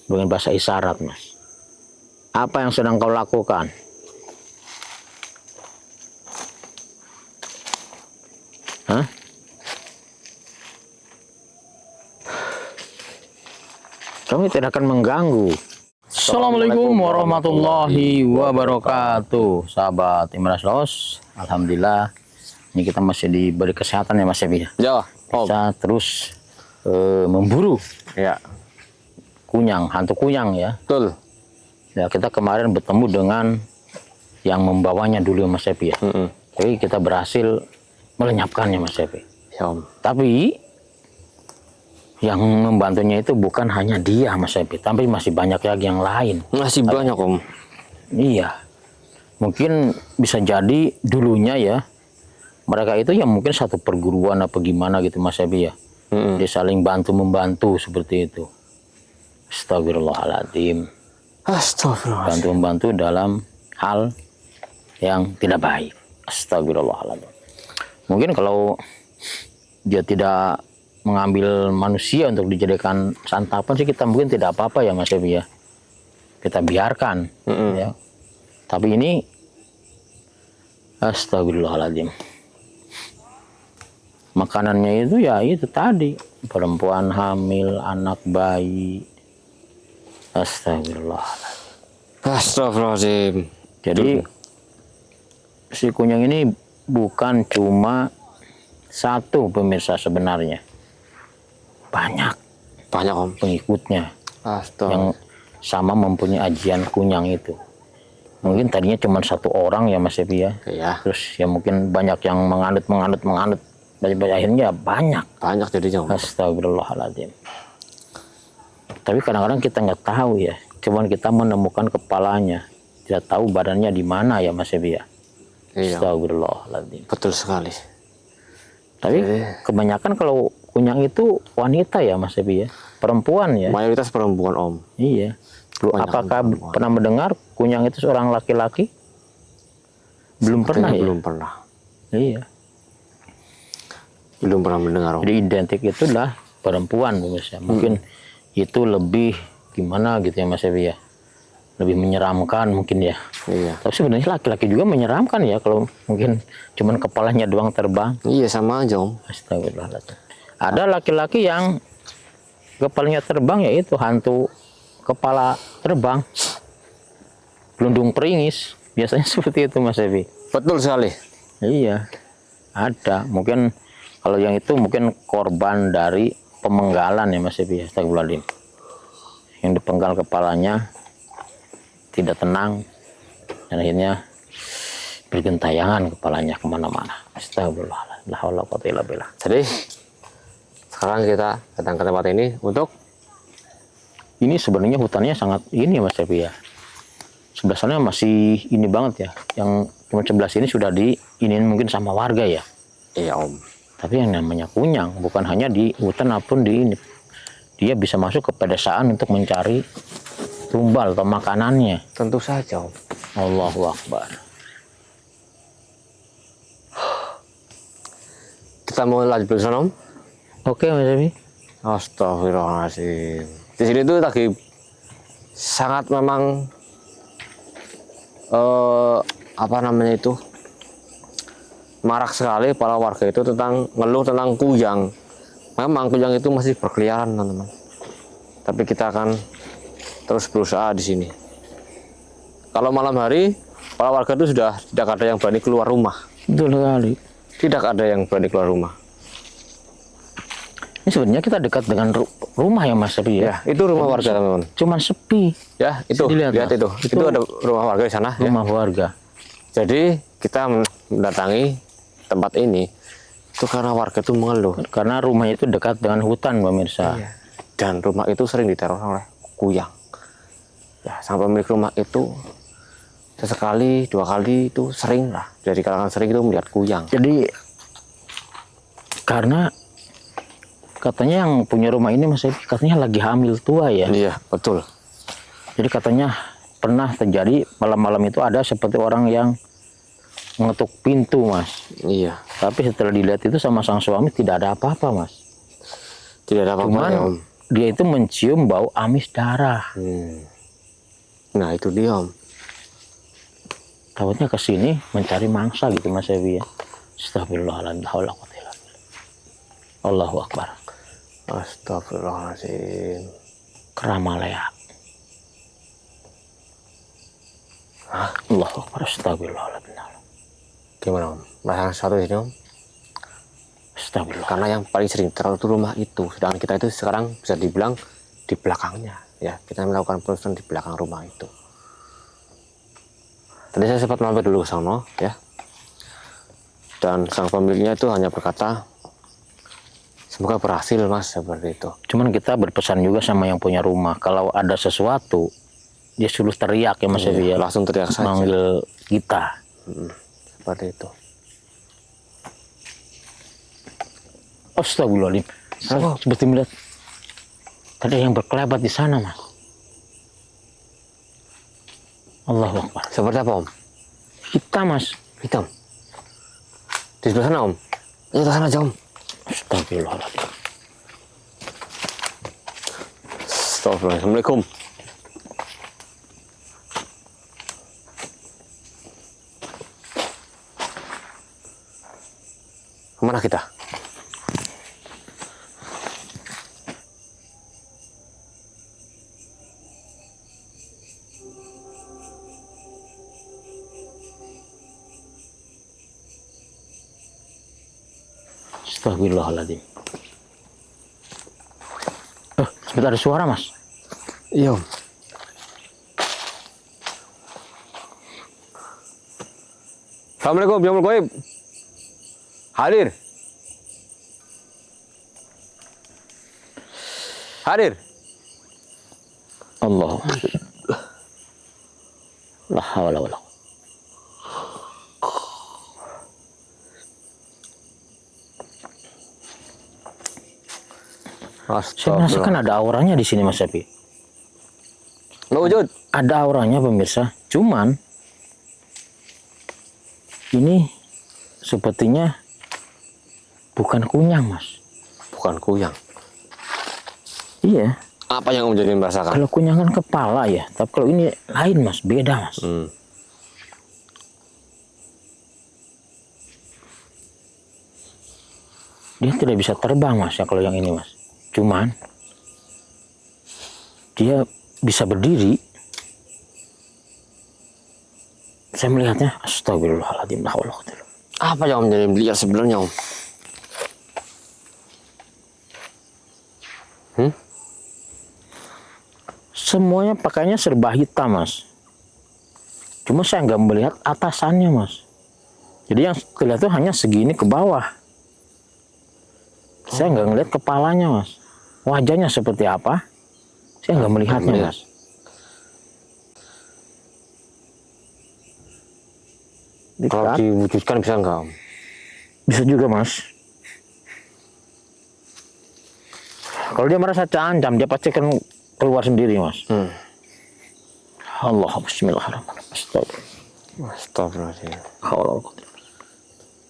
dengan bahasa isyarat, Mas. Apa yang sedang kau lakukan? Hah? Kami tidak akan mengganggu. Assalamualaikum warahmatullahi wabarakatuh. Sahabat Imras Los, alhamdulillah ini kita masih diberi kesehatan ya Mas Ebi. Ya, Kita terus memburu ya, kunyang, hantu kunyang ya. betul. Ya, kita kemarin bertemu dengan yang membawanya dulu Mas Ebi ya. Jadi kita berhasil melenyapkannya Mas Ebi. Ya, Om. Tapi yang membantunya itu bukan hanya dia Mas Ebi, tapi masih banyak lagi yang lain. Masih banyak, Om. Iya. Mungkin bisa jadi dulunya ya, mereka itu ya mungkin satu perguruan apa gimana gitu Mas Ebi ya. Dia saling bantu-membantu seperti itu. Astagfirullahaladzim. Astagfirullah. Bantu-membantu dalam hal yang tidak baik. Astagfirullahaladzim. Mungkin kalau dia tidak mengambil manusia untuk dijadikan santapan sih kita mungkin tidak apa-apa ya Mas Ebi ya. Kita biarkan ya. Tapi ini astagfirullahaladzim. Makanannya itu ya itu tadi, perempuan hamil, anak bayi. Astagfirullahaladzim. Astagfirullahaladzim. Jadi si kunyang ini bukan cuma satu pemirsa sebenarnya. Banyak Om. pengikutnya yang Astagfirullah. sama mempunyai ajian kunyang itu. Mungkin tadinya cuma satu orang ya Mas Ebi ya. Ya, Terus ya mungkin banyak yang menganut. Akhirnya banyak. banyak jadinya, Om. Astagfirullahaladzim. Tapi kadang-kadang kita nggak tahu ya. Cuman kita menemukan kepalanya. Tidak tahu badannya di mana ya Mas Ebi ya. Iya, Astagfirullahaladzim. betul sekali. Tapi kebanyakan kalau kunyang itu wanita ya Mas Ebi ya. Perempuan ya. Mayoritas perempuan, Om. Iya. Apakah pernah mendengar kunyang itu seorang laki-laki? Belum pernah ya? Belum pernah. Iya. Belum pernah mendengar, Om. Jadi identik itulah perempuan pemirsa. Mungkin itu lebih gimana gitu ya Mas Ebi ya. Lebih menyeramkan mungkin ya. Iya. Tapi sebenarnya laki-laki juga menyeramkan ya kalau mungkin cuman kepalanya doang terbang. Iya, sama aja, Om. Astagfirullahaladzim. Ada laki-laki yang kepalanya terbang yaitu hantu kepala terbang. Gelundung peringis. Biasanya seperti itu Mas Ebi. Betul sekali. Iya. Ada. Mungkin kalau yang itu mungkin korban dari pemenggalan ya Mas Ebi. Astagfirullahaladzim. Yang dipenggal kepalanya tidak tenang dan akhirnya bergentayangan kepalanya kemana-mana. Astagfirullahaladzim. La haula wala quwwata illa billah. Jadi sekarang kita datang ke tempat ini untuk Ini sebenarnya hutannya sangat ini ya Mas Ebi ya. Sebelah sana masih ini banget ya. Yang cuma sebelah sini sudah ini mungkin sama warga ya. iya, Om. Tapi yang namanya kunyang bukan hanya di hutan apun di ini. Dia bisa masuk ke pedesaan untuk mencari tumbal atau makanannya. Tentu saja, Om. Allahu Akbar. Kita mau lanjut dulu sana, Om. Oke Mas Ebi. Astagfirullahaladzim. Di sini tuh lagi sangat memang apa namanya itu, marak sekali para warga itu tentang ngeluh tentang kuyang. Memang kuyang itu masih berkeliaran, teman-teman. Tapi kita akan terus berusaha di sini. Kalau malam hari, para warga itu sudah tidak ada yang berani keluar rumah. Betul sekali. Tidak ada yang berani keluar rumah. Ini sebenarnya kita dekat dengan rumah ya Mas Ebi ya. Ya, itu rumah warga, teman-teman. Cuman sepi. Ya, itu Dilihat, lihat Mas. itu ada rumah warga di sana. Rumah warga. Jadi kita mendatangi tempat ini itu karena warga itu mengeluh. Karena rumahnya itu dekat dengan hutan pemirsa. Iya. Dan rumah itu sering diteror oleh kuyang. Ya, sang pemilik rumah itu sesekali, 2 kali itu sering lah. Dari kalangan sering itu melihat kuyang. Jadi karena katanya yang punya rumah ini Mas Ebi katanya lagi hamil tua ya. Iya, betul. Jadi katanya pernah terjadi malam-malam itu ada seperti orang yang mengetuk pintu Mas. Iya. Tapi setelah dilihat itu sama sang suami tidak ada apa-apa Mas. Tidak ada apa-apa Cuman ya, Om. dia itu mencium bau amis darah. Nah itu dia Om. Takutnya ke sini mencari mangsa gitu Mas Evi ya. Astagfirullahaladzim. Allahu Akbar. Astagfirullahaladzim. Keramalea. Allahu Akbar. Astagfirullahaladzim. Gimana Om? Merasakan sesuatu ini Om? Astagfirullah. Karena yang paling sering terlalu itu rumah itu, sedangkan kita itu sekarang bisa dibilang di belakangnya, ya kita melakukan penelusuran di belakang rumah itu. Tadi saya sempat mampir dulu ke sana, ya, dan sang pemiliknya itu hanya berkata, semoga berhasil Mas, seperti itu. Cuman kita berpesan juga sama yang punya rumah, kalau ada sesuatu dia suruh teriak ya Mas Evi ya. Langsung teriak saja. Manggil kita. Seperti itu. Astagfirullahaladzim. Saya seperti melihat tadi yang berkelebat di sana Mas. Allahu Akbar. Seperti apa Om? Hitam Mas. Hitam. Di sebelah sana Om. Di sebelah sana aja Om. Astagfirullahaladzim. Astagfirullah. Assalamualaikum. Kemana kita? Astagfirullahaladzim. Sebentar ada suara Mas. Iya Om. Assalamualaikum, Jamul Goib. Hadir. Hadir. Allah. La hawla wala. Saya merasakan ada auranya di sini Mas Evi. Nggak wujud. Ada auranya pemirsa. Cuman ini sepertinya bukan kunyang Mas. Bukan kuyang. Iya. Apa yang Om jadi merasakan? Kalau kunyang kan kepala ya. Tapi kalau ini lain Mas. Beda Mas. Dia tidak bisa terbang Mas ya kalau yang ini Mas. Cuman dia bisa berdiri. Saya melihatnya, astagfirullahaladzim. Apa yang Om jadi lihat sebenarnya Om? Semuanya pakainya serba hitam Mas. Cuma saya nggak melihat atasannya Mas. Jadi yang kelihatan hanya segini ke bawah. Saya nggak ngelihat kepalanya Mas. Wajahnya seperti apa? Saya nggak melihatnya Mas. Kalau diwujudkan bisa nggak Om? Bisa juga Mas. Kalau dia merasa terancam, dia pasti akan keluar sendiri Mas. Allah, bismillahirrahmanirrahim. Astagfirullahaladzim.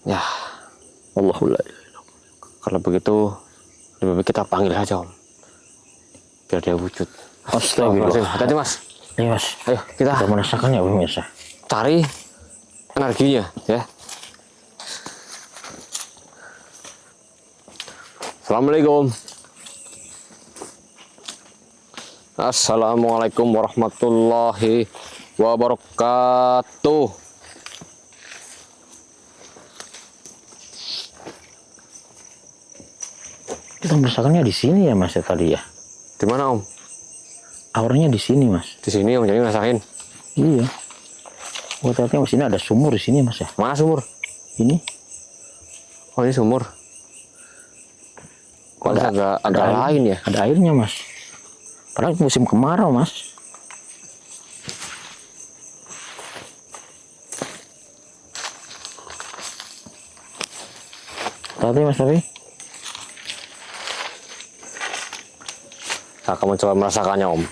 Ya, Allahullah. Kalau begitu, lebih baik kita panggil saja Om. Biar dia wujud. Astagfirullahaladzim. Hati-hati Mas. Ayo Mas. Ayo kita merasakannya pemirsa. cari energinya ya. Assalamualaikum. Assalamualaikum warahmatullahi wabarakatuh. Kita merasakannya di sini ya Mas ya tadi ya. Di mana Om? Auranya di sini Mas. Di sini Om, jadi ngerasain. Iya. Oh ternyata di sini ada sumur di sini Mas ya. Mana sumur? Ini. Oh ini sumur. Kok ada air, lain ya? Ada airnya Mas. Padahal musim kemarau Mas. Tadi Mas Tafi. Saya akan mencoba merasakannya Om.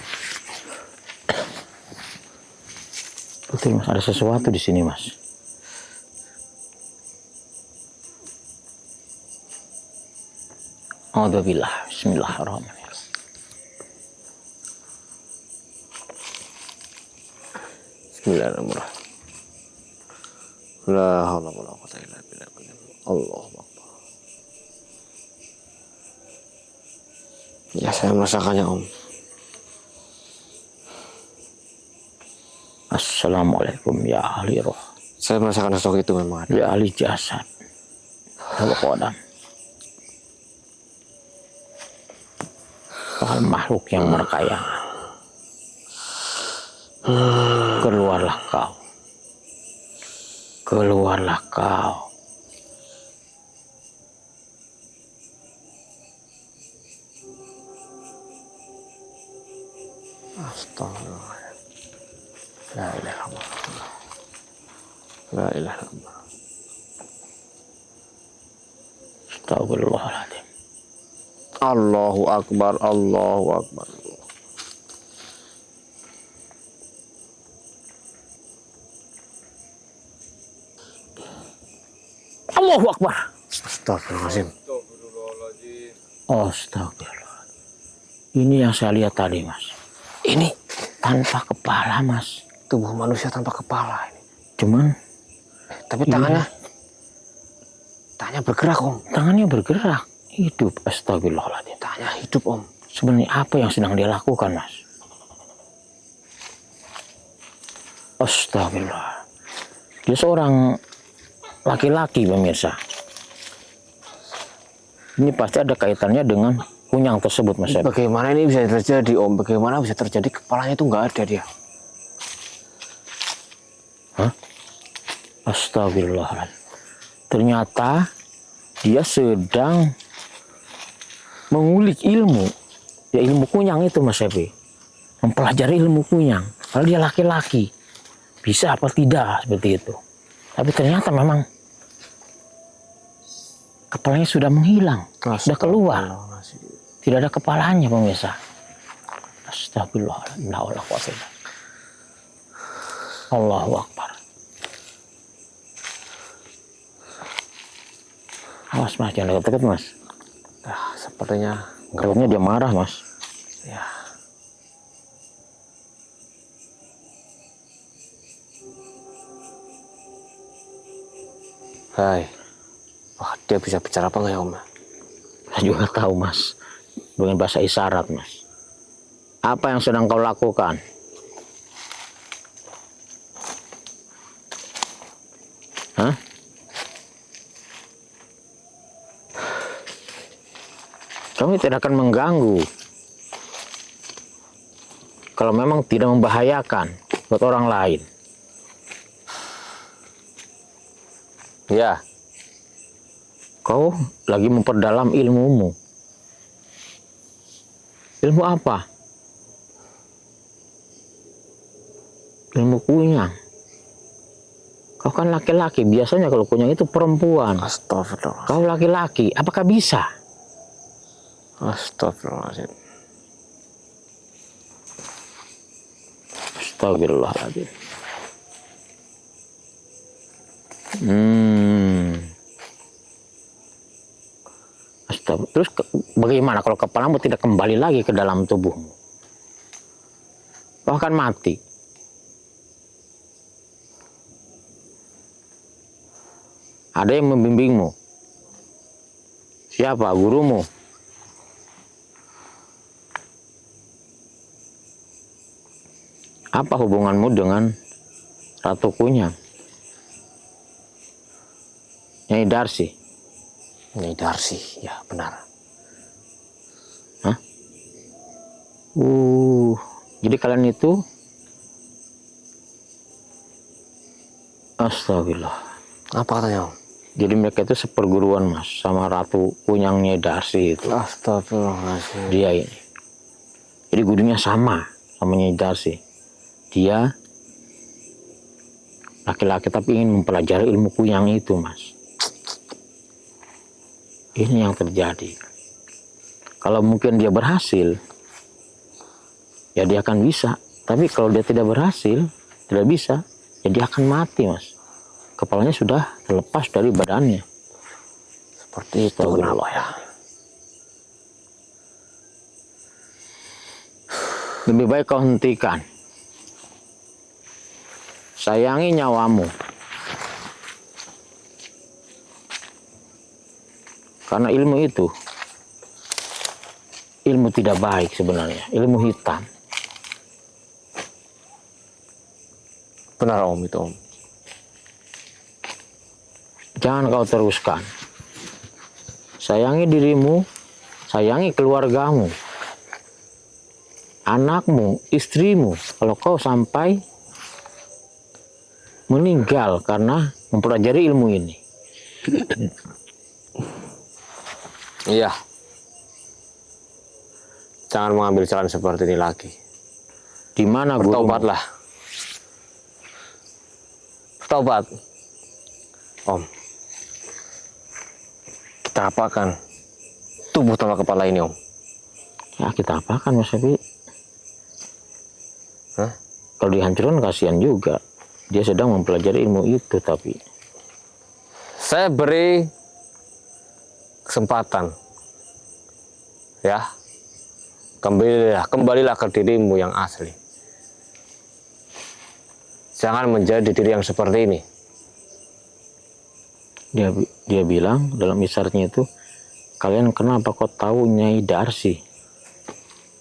Betul Mas, ada sesuatu di sini Mas. Alhamdulillah, bismillahirrahmanirrahim. Bismillahirrahmanirrahim. La haula wala quwwata illa billah. Allahu Akbar. Ya, saya merasakannya, Om. Assalamualaikum ya ahli roh, Saya merasakan sosok itu memang ada. ya ahli jasad, wal qadam. Wahai makhluk yang berkaya, keluarlah kau, keluarlah kau. Astagfirullah. La ilaha illallah. La ilaha illallah. Astagfirullahaladzim. Allahu Akbar, Allahu Akbar. Allahu Akbar. Astagfirullahaladzim. Astagfirullah. Ini yang saya lihat tadi, Mas. Ini Tanpa kepala, Mas. tubuh manusia tanpa kepala ini. Cuman Tapi Iya. tangannya bergerak, Om. tangannya bergerak, hidup. Astagfirullahaladzim. Tangannya hidup, Om. Sebenarnya apa yang sedang dia lakukan, Mas? Astagfirullah. Dia seorang laki-laki, pemirsa. Ini pasti ada kaitannya dengan kunyang tersebut, Mas. Bagaimana ini bisa terjadi, Om? Bagaimana bisa terjadi kepalanya itu nggak ada dia? Astagfirullahaladzim. Ternyata dia sedang mengulik ilmu. Ya, ilmu kunyang itu, Mas Epi. Mempelajari ilmu kunyang. Kalau dia laki-laki, bisa apa tidak seperti itu. Tapi ternyata memang kepalanya sudah menghilang, sudah keluar. Tidak ada kepalanya, pemirsa. Astagfirullahaladzim. Allahu Akbar. Awas, Mas, jangan dekat-dekat, Mas. Nah, sepertinya Kayaknya dia marah, Mas. ya. Hai. Wah, dia bisa bicara apa nggak ya, Om? Saya juga tahu, Mas. Dengan bahasa isyarat, Mas. Apa yang sedang kau lakukan? Hah? Kami tidak akan mengganggu. Kalau memang tidak membahayakan buat orang lain. Ya. Kau lagi memperdalam ilmumu. Ilmu apa? Ilmu kunyang. Kau kan laki-laki. Biasanya kalau kunyang itu perempuan. Astagfirullah. Kau laki-laki. Apakah bisa? Astagfirullahaladzim. Astagfirullahaladzim. Astagfirullah. Terus bagaimana kalau kepalamu tidak kembali lagi ke dalam tubuhmu? Kau akan mati. Ada yang membimbingmu. Siapa? Gurumu. Apa hubunganmu dengan Ratu Kunyang? Nyai Darsi. Nyai Darsi, ya benar. Hah? Jadi kalian itu astagfirullah. Apa katanya, Om? Jadi mereka itu seperguruan, Mas, sama Ratu Kunyang Nyai Darsi itu. Astagfirullahaladzim. Dia ini. Jadi gurunya sama Nyai Darsi. Dia laki-laki tapi ingin mempelajari ilmu kunyang itu, Mas. Ini yang terjadi. Kalau mungkin dia berhasil, ya dia akan bisa. Tapi kalau dia tidak berhasil, tidak bisa, ya dia akan mati, Mas. Kepalanya sudah terlepas dari badannya. Seperti itu, kenapa ya? Lebih baik kau hentikan. sayangi nyawamu. Karena ilmu itu, ilmu tidak baik sebenarnya, ilmu hitam. Benar Om itu Om. Jangan kau teruskan. Sayangi dirimu, sayangi keluargamu, anakmu, istrimu. Kalau kau sampai meninggal karena mempelajari ilmu ini. Iya. Jangan mengambil jalan seperti ini lagi. Di mana guru? Bertobatlah. Bertobat. Om. Kita apakan tubuh tanpa kepala ini Om? Ya kita apakan Mas Epi? Hah? Kalau dihancurkan kasihan juga. Dia sedang mempelajari ilmu itu tapi. Saya beri kesempatan. Ya. Kembalilah ke dirimu yang asli. Jangan menjadi diri yang seperti ini. Dia bilang dalam isyaratnya itu, kalian kenapa kok tahu Nyai Darsi?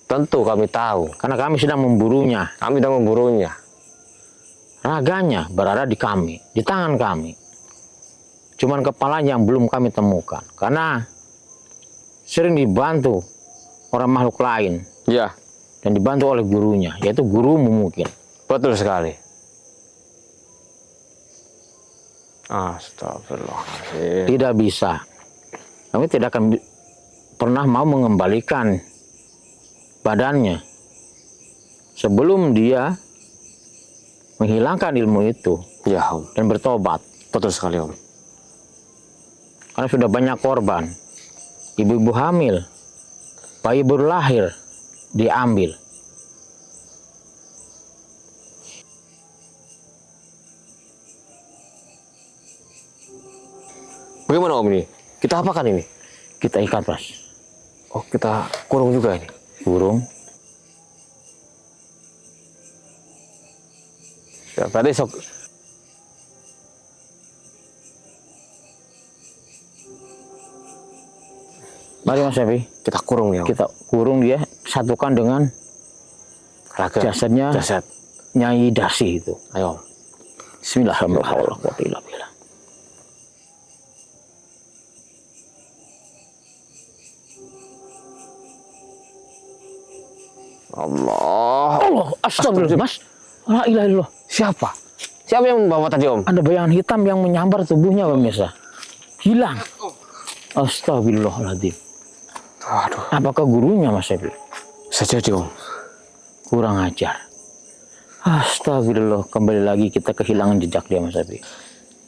Tentu kami tahu. Karena kami sedang memburunya. Kami sedang memburunya. Raganya berada di kami, di tangan kami. Cuman kepalanya yang belum kami temukan. Karena sering dibantu orang makhluk lain. Ya. Dan dibantu oleh gurunya, yaitu gurumu mungkin. Betul sekali. Astagfirullahaladzim. Tidak bisa. Kami tidak akan pernah mau mengembalikan badannya sebelum dia menghilangkan ilmu itu Ya Om. dan bertobat. Betul sekali Om. Karena sudah banyak korban. Ibu-ibu hamil, bayi baru lahir, diambil. Bagaimana Om ini? Kita apakan ini? Kita ikat Mas. Oh kita kurung juga ini. Burung. Ya, berarti sok. Mari Mas Epi, Kita kurung ya Om. kita kurung dia, satukan dengan Raga. jasadnya Jasad. Nyai Darsi itu. Ayo Om. Bismillahirrahmanirrahim. Allah. Allah, astagfirullah Mas. La ilaha illallah. Siapa? Siapa yang membawa tadi Om? Ada bayangan hitam yang menyambar tubuhnya pemirsa. Hilang. Astagfirullahaladzim. Aduh. Apakah gurunya Mas Epi? Sejadi Om. Kurang ajar. Astagfirullah. Kembali lagi kita kehilangan jejak dia Mas Epi.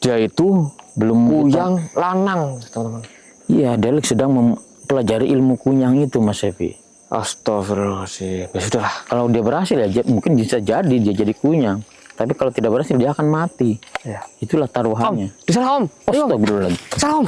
Dia itu Belum kuyang lanang teman-teman. Iya, Delik sedang mempelajari ilmu kunyang itu Mas Epi. Astagfirullahaladzim. Ya sudahlah. Kalau dia berhasil ya mungkin bisa jadi dia jadi kunyang. Tapi kalau tidak berhasil dia akan mati. Ya. Itulah taruhannya. Di sana Om. Ayo, Om. Astagfirullah. Di sana Om.